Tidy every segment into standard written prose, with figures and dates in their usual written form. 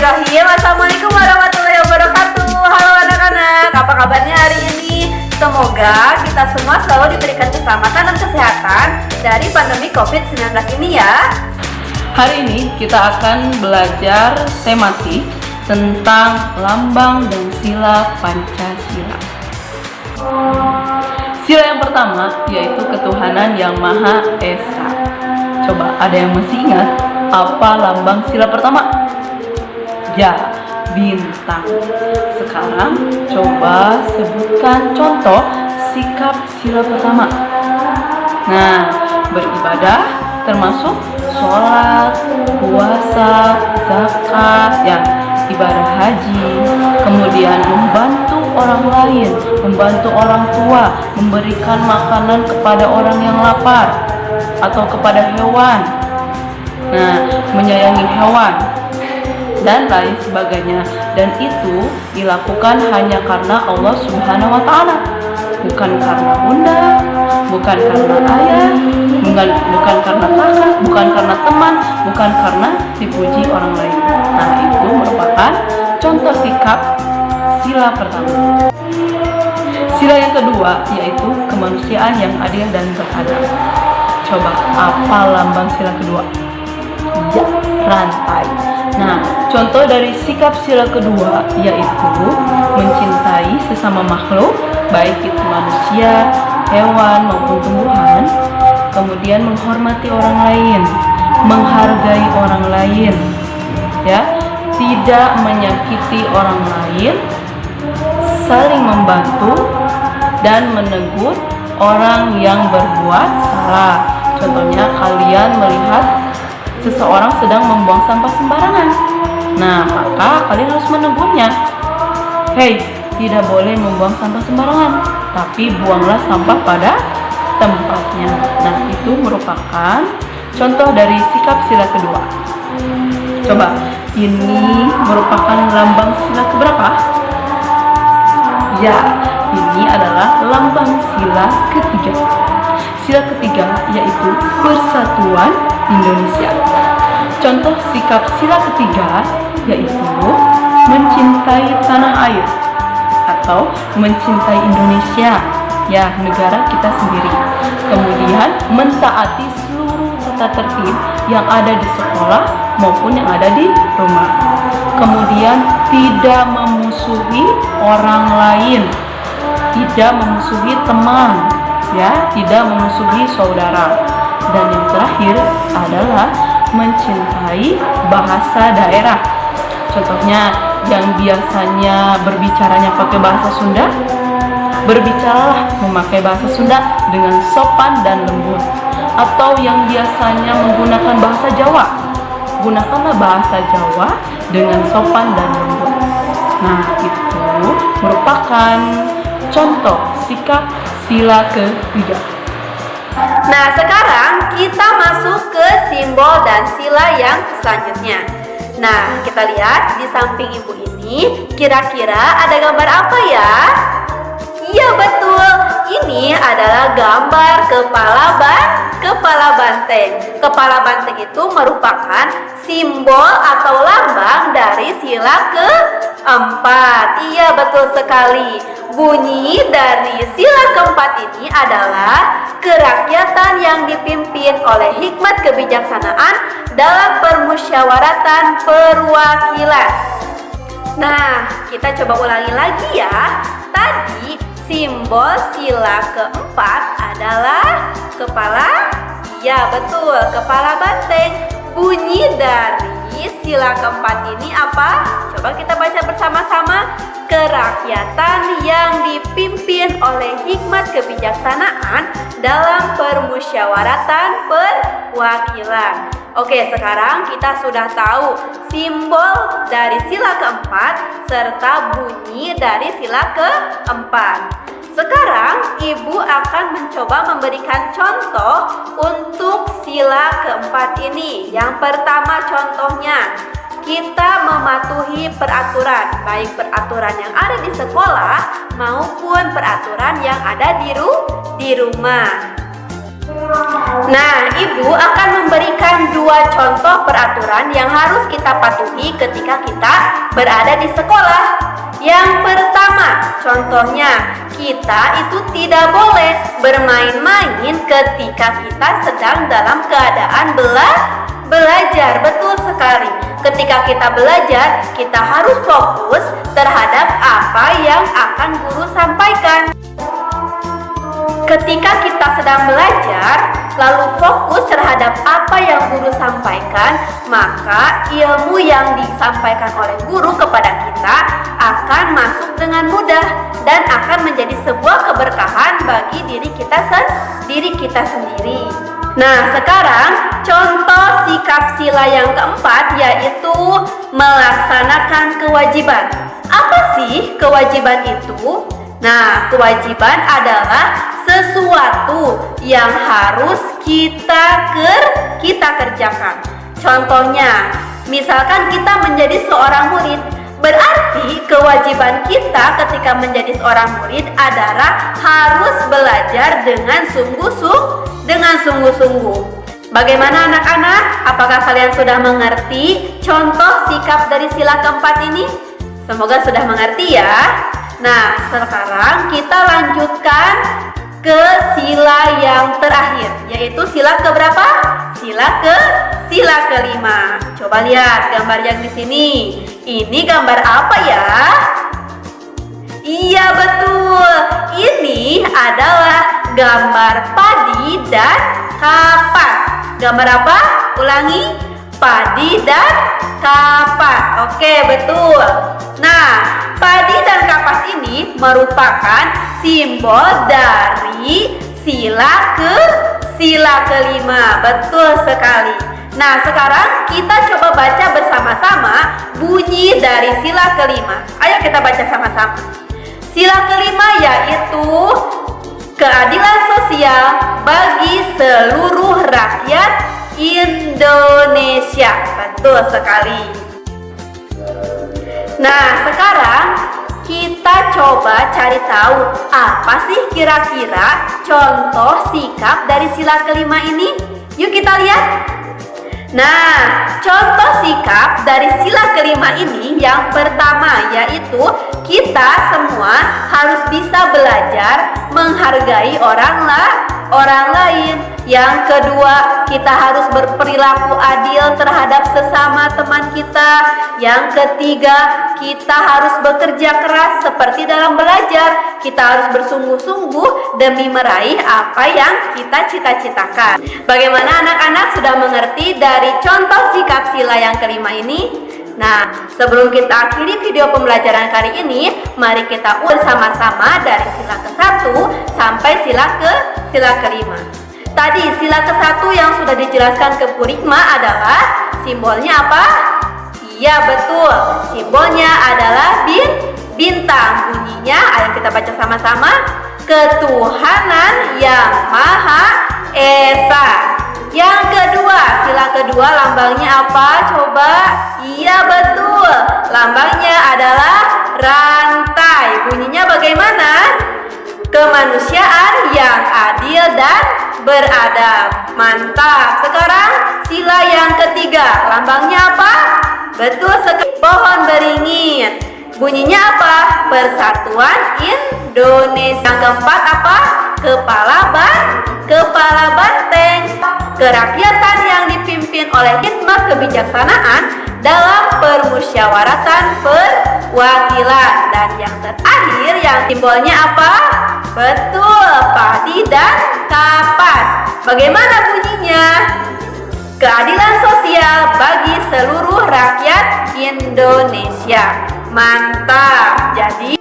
Bismillahirrahmanirrahim. Assalamualaikum warahmatullahi wabarakatuh. Halo anak-anak, apa kabarnya hari ini? Semoga kita semua selalu diberikan keselamatan dan kesehatan dari pandemi COVID-19 ini ya. Hari ini kita akan belajar tematik tentang lambang dan sila Pancasila. Sila yang pertama yaitu ketuhanan yang Maha Esa. Coba ada yang masih ingat apa lambang sila pertama? Ya, bintang. Sekarang coba sebutkan contoh sikap sila pertama. Nah, beribadah termasuk sholat, puasa, zakat, ya, ibadah haji, kemudian membantu orang lain, membantu orang tua, memberikan makanan kepada orang yang lapar atau kepada hewan. Nah, menyayangi hewan dan lain sebagainya, dan itu dilakukan hanya karena Allah Subhanahu wa Ta'ala, bukan karena bunda, bukan karena ayah, bukan karena kakak, bukan karena teman, bukan karena dipuji orang lain. Nah, itu merupakan contoh sikap sila pertama. Sila yang kedua yaitu kemanusiaan yang adil dan beradab. Coba apa lambang sila kedua? Ya, rantai. Nah, contoh dari sikap sila kedua yaitu mencintai sesama makhluk, baik itu manusia, hewan maupun tumbuhan, kemudian menghormati orang lain, menghargai orang lain, ya, tidak menyakiti orang lain, saling membantu dan menegur orang yang berbuat salah. Contohnya kalian melihat seseorang sedang membuang sampah sembarangan. Nah, maka kalian harus menegurnya. Hei, tidak boleh membuang sampah sembarangan, tapi buanglah sampah pada tempatnya. Nah, itu merupakan contoh dari sikap sila kedua. Coba, ini merupakan lambang sila keberapa? Ya, ini adalah lambang sila ketiga. Sila ketiga yaitu persatuan Indonesia. Contoh sikap sila ketiga yaitu mencintai tanah air atau mencintai Indonesia, ya, negara kita sendiri. Kemudian mentaati seluruh tata tertib yang ada di sekolah maupun yang ada di rumah. Kemudian tidak memusuhi orang lain, tidak memusuhi teman, ya, tidak memusuhi saudara. Dan yang terakhir adalah mencintai bahasa daerah. Contohnya yang biasanya berbicaranya pakai bahasa Sunda, berbicaralah memakai bahasa Sunda dengan sopan dan lembut. Atau yang biasanya menggunakan bahasa Jawa, gunakanlah bahasa Jawa dengan sopan dan lembut. Nah, itu merupakan contoh sikap sila ketiga. Nah, sekarang kita masuk ke simbol dan sila yang selanjutnya. Nah, kita lihat di samping ibu ini, kira-kira ada gambar apa ya? Iya, betul. Ini adalah gambar kepala banteng. Kepala banteng itu merupakan simbol atau lambang dari sila keempat. Iya, betul sekali. Bunyi dari sila keempat ini adalah kerakyatan yang dipimpin oleh hikmat kebijaksanaan dalam permusyawaratan perwakilan. Nah, kita coba ulangi lagi ya. Tadi simbol sila keempat adalah kepala, ya betul, kepala banteng. Bunyi dari sila keempat ini apa? Coba kita baca bersama-sama. Kerakyatan yang dipimpin oleh hikmat kebijaksanaan dalam permusyawaratan perwakilan. Oke, sekarang kita sudah tahu simbol dari sila keempat serta bunyi dari sila keempat. Sekarang ibu akan mencoba memberikan contoh untuk sila keempat ini. Yang pertama contohnya, kita mematuhi peraturan, baik peraturan yang ada di sekolah maupun peraturan yang ada di rumah. Nah, ibu akan memberikan dua contoh peraturan yang harus kita patuhi ketika kita berada di sekolah. Yang pertama, contohnya, kita itu tidak boleh bermain-main ketika kita sedang dalam keadaan belajar. Betul sekali. Ketika kita belajar, kita harus fokus terhadap apa yang akan guru sampaikan. Ketika kita sedang belajar, lalu fokus terhadap apa yang guru sampaikan, maka ilmu yang disampaikan oleh guru kepada kita akan masuk dengan mudah dan akan menjadi sebuah keberkahan bagi diri kita sendiri. Nah, sekarang contoh sikap sila yang keempat yaitu melaksanakan kewajiban. Apa sih kewajiban itu? Nah, kewajiban adalah sesuatu yang harus kita kerjakan. Contohnya, misalkan kita menjadi seorang murid, berarti kewajiban kita ketika menjadi seorang murid adalah harus belajar dengan sungguh-sungguh. Bagaimana anak-anak? Apakah kalian sudah mengerti contoh sikap dari sila keempat ini? Semoga sudah mengerti ya. Nah, sekarang kita lanjutkan ke sila yang terakhir, yaitu sila keberapa? Sila kelima. Coba lihat gambar yang di sini. Ini gambar apa ya? Iya betul. Ini adalah gambar padi dan kapas. Gambar apa? Ulangi. Padi dan kapas. Oke, betul. Nah, padi dan kapas ini merupakan simbol dari sila kelima. Betul sekali. Nah, sekarang kita coba baca bersama-sama bunyi dari sila kelima. Ayo kita baca sama-sama. Sila kelima yaitu keadilan sosial bagi seluruh rakyat Indonesia. Betul sekali. Nah, sekarang kita coba cari tahu apa sih kira-kira contoh sikap dari sila kelima ini. Yuk kita lihat. Nah, contoh sikap dari sila kelima ini yang pertama yaitu kita semua harus bisa belajar menghargai orang lain. Yang kedua, kita harus berperilaku adil terhadap sesama teman kita. Yang ketiga, kita harus bekerja keras seperti dalam belajar. Kita harus bersungguh-sungguh demi meraih apa yang kita cita-citakan. Bagaimana anak-anak sudah mengerti dari contoh sikap sila yang kelima ini? Nah, sebelum kita akhiri video pembelajaran kali ini, mari kita ulang sama-sama dari sila ke-1 sampai sila kelima. Tadi sila ke-1 yang sudah dijelaskan ke Bu Rikma adalah simbolnya apa? Iya betul, simbolnya adalah bintang. Bunyinya, ayo kita baca sama-sama. Ketuhanan yang Maha Esa. Yang kedua, sila kedua lambangnya apa? Coba. Iya betul, lambangnya adalah rantai. Bunyinya bagaimana? Kemanusiaan yang adil dan beradab. Mantap. Sekarang sila yang ketiga, lambangnya apa? Betul sekali, pohon beringin. Bunyinya apa? Persatuan Indonesia. Yang keempat apa? Kepala banteng. Kerakyatan yang dipimpin oleh hikmah kebijaksanaan dalam permusyawaratan perwakilan. Dan yang terakhir yang simbolnya apa? Betul, padi dan kapas. Bagaimana bunyinya? Keadilan sosial bagi seluruh rakyat Indonesia. Mantap. Jadi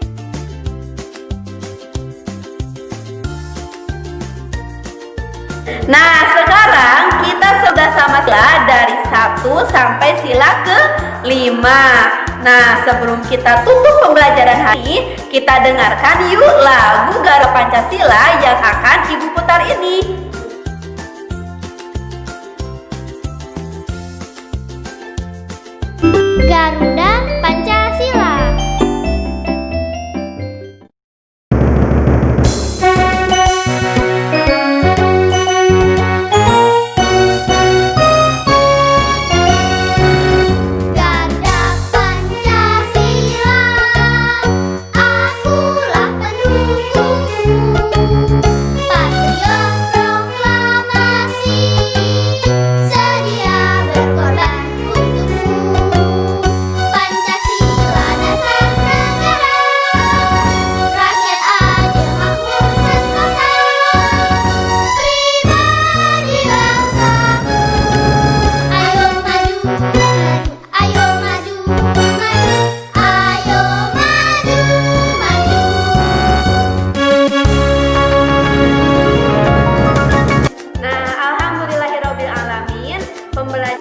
nah, sekarang kita sudah sama-sama dari 1 sampai sila ke-5. Nah, sebelum kita tutup pembelajaran hari ini, kita dengarkan yuk lagu Garuda Pancasila yang akan Ibu putar ini. Garuda Pancasila.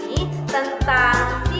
nih tentang